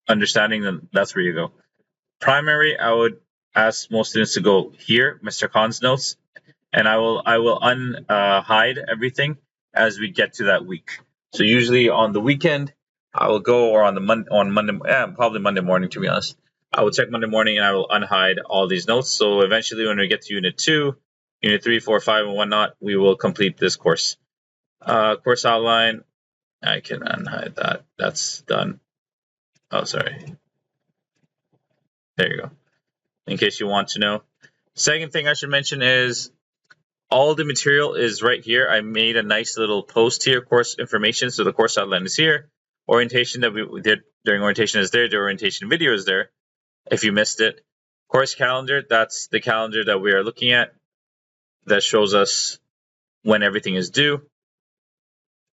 understanding, then that's where you go. Primary, I would ask most students to go here, Mr. Khan's notes, and I will hide everything as we get to that week. So usually on the weekend, I will go, or on Monday, probably Monday morning, to be honest. I will check Monday morning and I will unhide all these notes. So eventually, when we get to Unit 2, Unit 3, 4, 5, and whatnot, we will complete this course. Course outline, I can unhide that. That's done. Oh, sorry. There you go. In case you want to know. Second thing I should mention is all the material is right here. I made a nice little post here, course information. So the course outline is here. Orientation that we did during orientation is there. The orientation video is there if you missed it. Course calendar, that's the calendar that we are looking at that shows us when everything is due.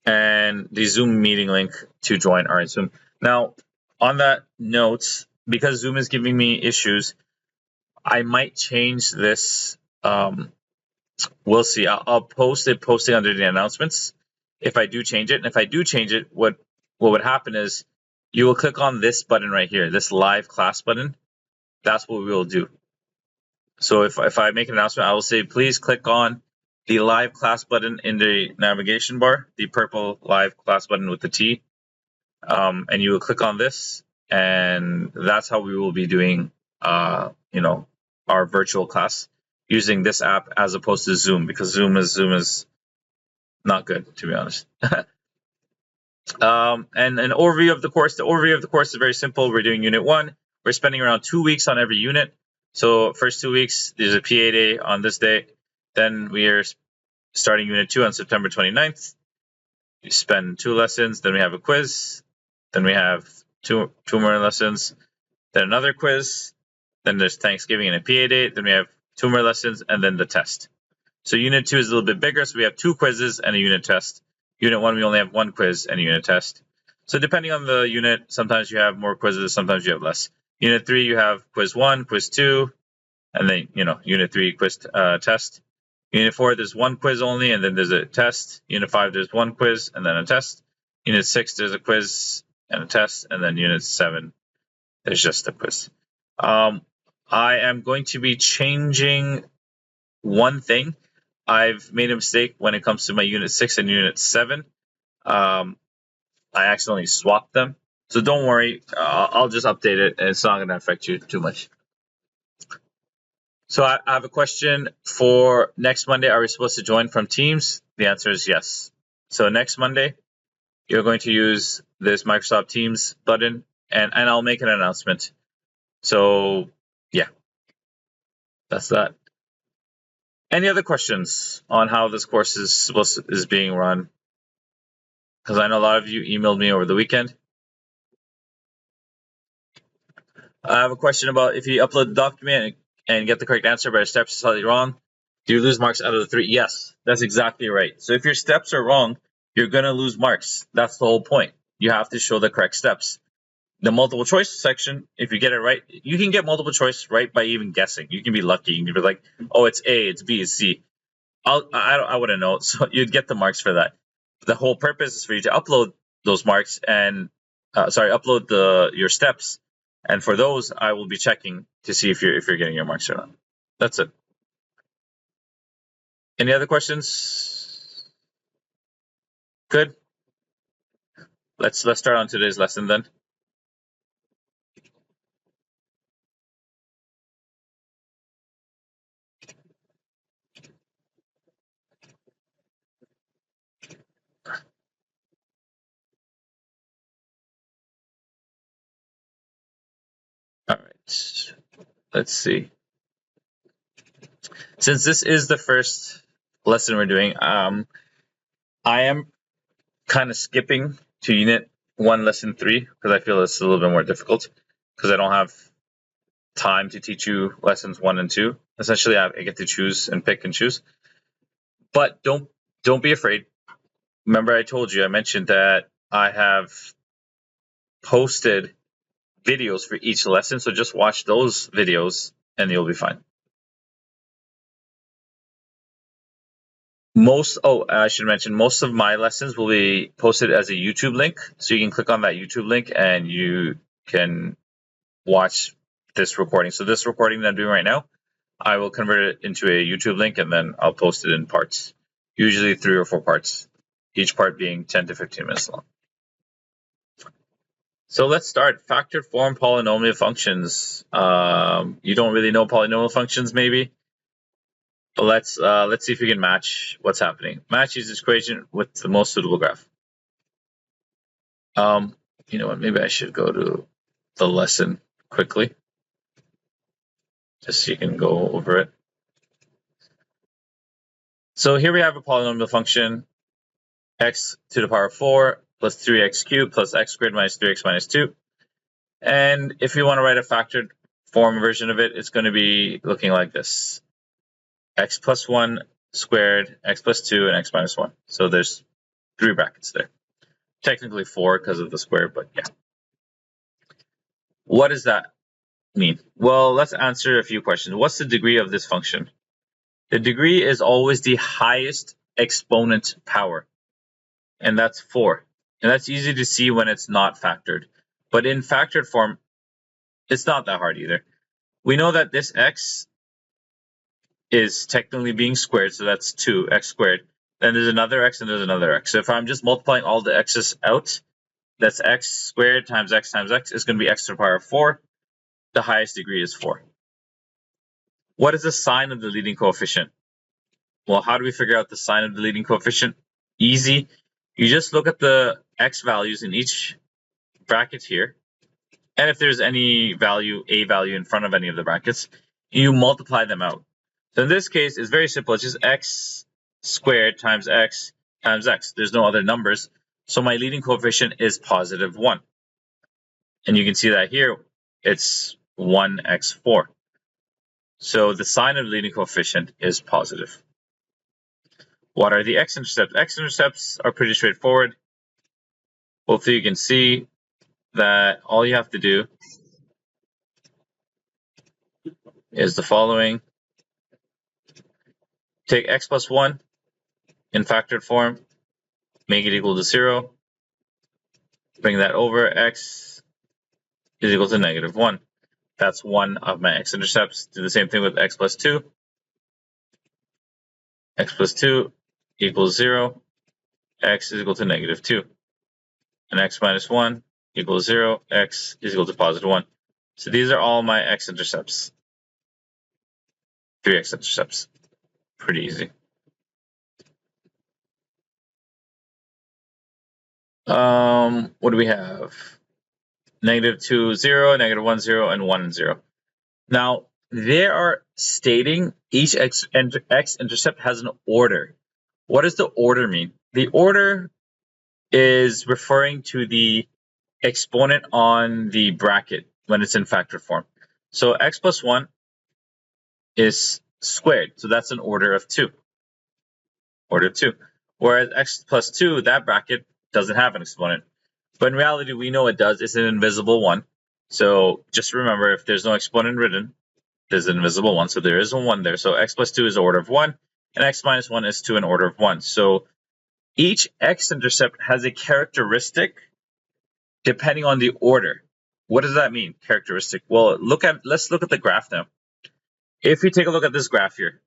And the Zoom meeting link to join our Zoom. Now, on that note, because Zoom is giving me issues, I might change this. We'll see. I'll post it under the announcements if I do change it. And if I do change it, what would happen is you will click on this button right here, this live class button. That's what we will do. So if I make an announcement, I will say, please click on the live class button in the navigation bar, the purple live class button with the T. And you will click on this, and that's how we will be doing, our virtual class using this app as opposed to Zoom, because Zoom is not good, to be honest. And an overview of the course. The overview of the course is very simple. We're doing Unit 1. We're spending around 2 weeks on every unit. So first 2 weeks, there's a PA day on this day. Then we are starting Unit 2 on September 29th. We spend 2 lessons. Then we have a quiz. Then we have two more lessons. Then another quiz. Then there's Thanksgiving and a PA day. Then we have 2 more lessons, and then the test. So Unit 2 is a little bit bigger. So we have 2 quizzes and a unit test. Unit 1, we only have 1 quiz and a unit test. So depending on the unit, sometimes you have more quizzes, sometimes you have less. Unit 3, you have quiz 1, quiz 2, and then, Unit 3 quiz test. Unit 4, there's 1 quiz only, and then there's a test. Unit 5, there's 1 quiz and then a test. Unit 6, there's a quiz and a test. And then Unit 7, there's just a quiz. I am going to be changing one thing. I've made a mistake when it comes to my Unit 6 and Unit 7. I accidentally swapped them. So don't worry, I'll just update it, and it's not going to affect you too much. So I have a question for next Monday. Are we supposed to join from Teams? The answer is yes. So next Monday, you're going to use this Microsoft Teams button, and I'll make an announcement. So yeah, that's that. Any other questions on how this course is being run? Because I know a lot of you emailed me over the weekend. I have a question about if you upload the document and get the correct answer, but your steps are slightly wrong, do you lose marks out of the 3? Yes, that's exactly right. So if your steps are wrong, you're going to lose marks. That's the whole point. You have to show the correct steps. The multiple choice section, if you get it right, you can get multiple choice right by even guessing. You can be lucky. You can be like, oh, it's A, it's B, it's C. I wouldn't know, so you'd get the marks for that. The whole purpose is for you to upload those marks and, upload your steps. And for those, I will be checking to see if you're getting your marks or not. That's it. Any other questions? Good. Let's start on today's lesson then. All right. Let's see. Since this is the first lesson we're doing, I am kind of skipping to Unit 1, Lesson 3, because I feel it's a little bit more difficult, because I don't have time to teach you Lessons 1 and 2. Essentially, I get to choose and pick and choose. But don't be afraid. Remember, I mentioned that I have posted videos for each lesson, so just watch those videos and you'll be fine. I should mention, most of my lessons will be posted as a YouTube link, so you can click on that YouTube link and you can watch this recording. So this recording that I'm doing right now, I will convert it into a YouTube link and then I'll post it in parts, usually 3 or 4 parts, each part being 10 to 15 minutes long. So let's start. Factored form polynomial functions. You don't really know polynomial functions, maybe. But let's see if we can match what's happening. Match this equation with the most suitable graph. You know what? Maybe I should go to the lesson quickly, just so you can go over it. So here we have a polynomial function, x to the power 4 plus 3x cubed plus x squared minus 3x minus 2. And if you want to write a factored form version of it, it's going to be looking like this. X plus 1 squared, x plus 2, and x minus 1. So there's 3 brackets there. Technically 4 because of the square, but yeah. What does that mean? Well, let's answer a few questions. What's the degree of this function? The degree is always the highest exponent power, and that's 4. And that's easy to see when it's not factored. But in factored form, it's not that hard either. We know that this x is technically being squared, so that's 2x squared. Then there's another x and there's another x. So if I'm just multiplying all the x's out, that's x squared times x is going to be x to the power of 4. The highest degree is 4. What is the sign of the leading coefficient? Well, how do we figure out the sign of the leading coefficient? Easy. You just look at the x values in each bracket here. And if there's any value, a value in front of any of the brackets, you multiply them out. So in this case, it's very simple. It's just x squared times x times x. There's no other numbers. So my leading coefficient is positive 1. And you can see that here, it's 1x4. So the sign of the leading coefficient is positive. What are the x-intercepts? X-intercepts are pretty straightforward. Hopefully you can see that all you have to do is the following. Take x plus 1 in factored form, make it equal to 0. Bring that over, x is equal to negative 1. That's one of my x-intercepts. Do the same thing with x plus 2. X plus 2 equals 0. X is equal to negative 2. And x minus 1 equals 0. X is equal to positive 1. So these are all my x-intercepts. 3 x-intercepts. Pretty easy. What do we have? Negative 2, 0, negative 1, 0, and 1, 0. Now, they are stating each x-intercept has an order. What does the order mean? The order is referring to the exponent on the bracket when it's in factored form. So x plus 1 is squared, so that's an order of 2. Order 2. Whereas x plus 2, that bracket doesn't have an exponent. But in reality, we know it does. It's an invisible 1. So just remember, if there's no exponent written, there's an invisible 1. So there is a 1 there. So x plus 2 is an order of 1, and x minus 1 is 2, an order of 1. So each x-intercept has a characteristic depending on the order. What does that mean, characteristic? Well, let's look at the graph now. If you take a look at this graph here,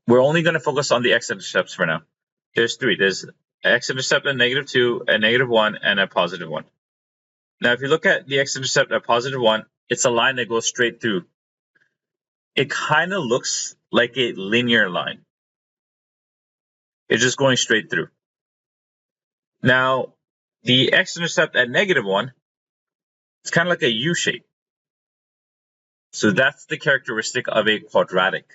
we're only going to focus on the x-intercepts for now. There's 3. There's x-intercept at negative 2, a negative 1, and a positive 1. Now, if you look at the x-intercept at positive 1, it's a line that goes straight through. It kind of looks like a linear line. It's just going straight through. Now, the x-intercept at negative 1, it's kind of like a U shape. So that's the characteristic of a quadratic.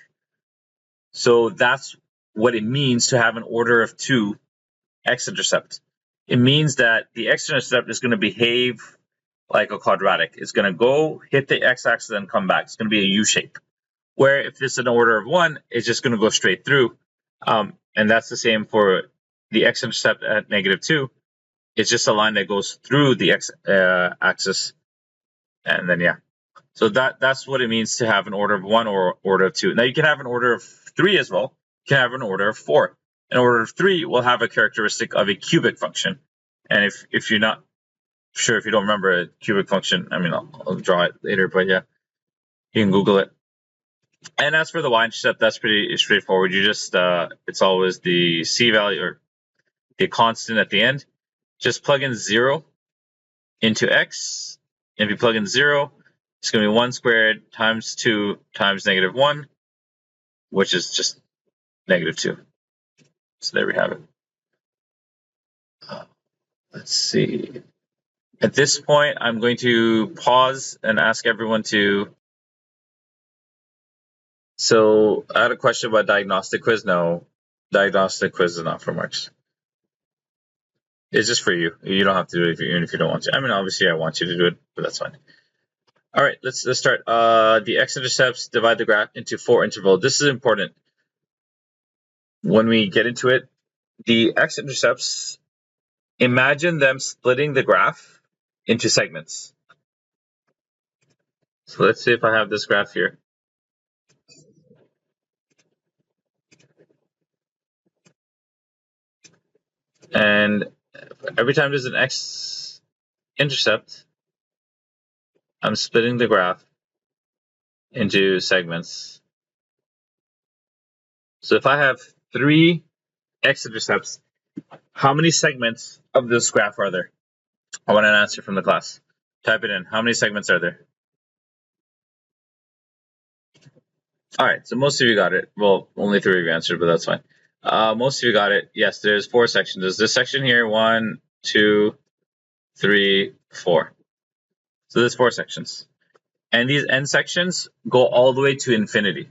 So that's what it means to have an order of 2 x-intercept. It means that the x-intercept is going to behave like a quadratic. It's going to go, hit the x-axis, and come back. It's going to be a U shape. Where if it's an order of 1, it's just going to go straight through. And that's the same for the x-intercept at negative 2. It's just a line that goes through the x-axis. And then, yeah. So that's what it means to have an order of 1 or order of 2. Now, you can have an order of 3 as well. You can have an order of 4. An order of 3 will have a characteristic of a cubic function. And if you're not Sure, if you don't remember a cubic function, I mean, I'll draw it later, but yeah, you can Google it. And as for the y-intercept, that's pretty straightforward. You just, it's always the c value or the constant at the end. Just plug in 0 into x. And if you plug in 0, it's going to be 1 squared times 2 times -1, which is just -2. So there we have it. Let's see. At this point, I'm going to pause and ask everyone to. So I had a question about diagnostic quiz. No, diagnostic quiz is not for marks. It's just for you. You don't have to do it even if you don't want to. I mean, obviously, I want you to do it, but that's fine. All right, let's start. The x-intercepts divide the graph into 4 intervals. This is important. When we get into it, the x-intercepts, imagine them splitting the graph into segments. So let's see if I have this graph here. And every time there's an x-intercept, I'm splitting the graph into segments. So if I have 3 x-intercepts, how many segments of this graph are there? I want an answer from the class. Type it in. How many segments are there? All right, so most of you got it. Well, only 3 of you answered, but that's fine. Most of you got it. Yes, there's 4 sections. There's this section here, 1, 2, 3, 4. So there's 4 sections. And these end sections go all the way to infinity.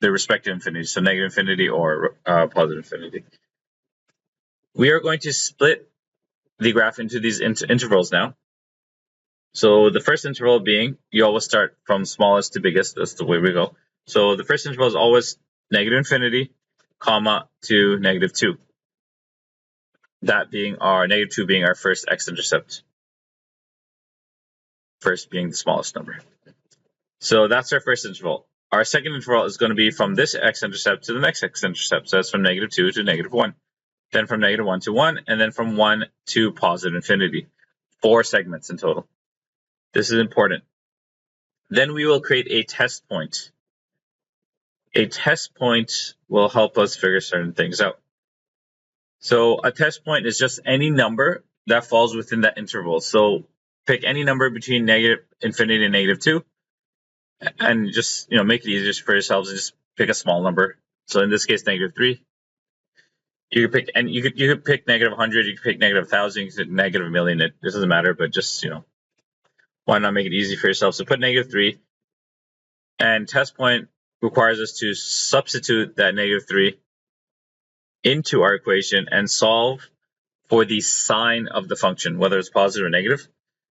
Their respective infinity, so negative infinity or positive infinity. We are going to split the graph into these intervals now. So the first interval being, you always start from smallest to biggest. That's the way we go. So the first interval is always negative infinity, comma, to -2. That being our -2 being our first x-intercept. First being the smallest number. So that's our first interval. Our second interval is going to be from this x-intercept to the next x-intercept. So that's from -2 to -1. Then from -1 to 1, and then from 1 to positive infinity. 4 segments in total. This is important. Then we will create a test point. A test point will help us figure certain things out. So a test point is just any number that falls within that interval. So pick any number between negative infinity and -2, and just make it easier for yourselves and just pick a small number. So in this case, -3. You could pick, and you could pick -100. You could pick -1,000. You could pick -1,000,000. It doesn't matter, but just why not make it easy for yourself? So put -3, and test point requires us to substitute that -3 into our equation and solve for the sign of the function, whether it's positive or negative.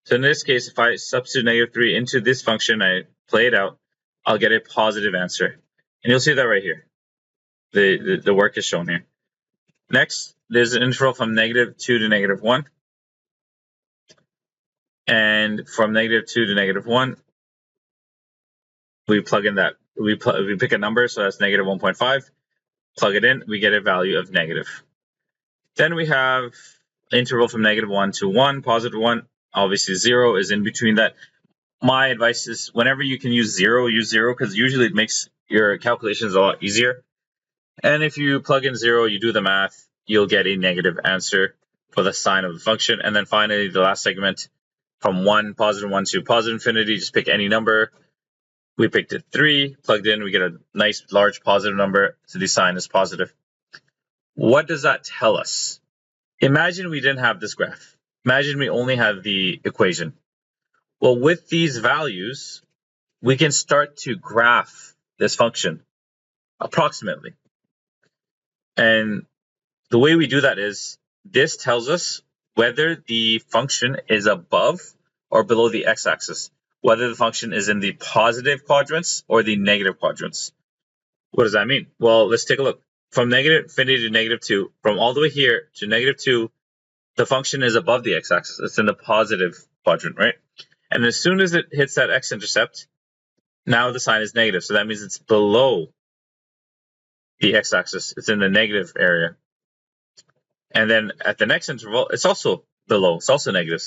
So in this case, if I substitute -3 into this function, I play it out, I'll get a positive answer. And you'll see that right here. The work is shown here. Next, there's an interval from -2 to -1. And from -2 to -1, we plug in that. We pick a number, so that's -1.5. Plug it in, we get a value of negative. Then we have interval from -1 to 1, positive 1. Obviously, 0 is in between that. My advice is whenever you can use 0, use 0, because usually it makes your calculations a lot easier. And if you plug in 0, you do the math, you'll get a negative answer for the sign of the function. And then finally, the last segment from positive 1 to positive infinity, just pick any number. We picked it 3, plugged in, we get a nice large positive number, so the sign is positive. What does that tell us? Imagine we didn't have this graph. Imagine we only had the equation. Well, with these values, we can start to graph this function approximately. And the way we do that is, this tells us whether the function is above or below the x-axis, whether the function is in the positive quadrants or the negative quadrants. What does that mean? Well, let's take a look. From negative infinity to -2, from all the way here to -2, the function is above the x-axis. It's in the positive quadrant, right? And as soon as it hits that x-intercept, now the sign is negative. So that means it's below the x-axis. It's in the negative area. And then at the next interval, it's also below. It's also negative.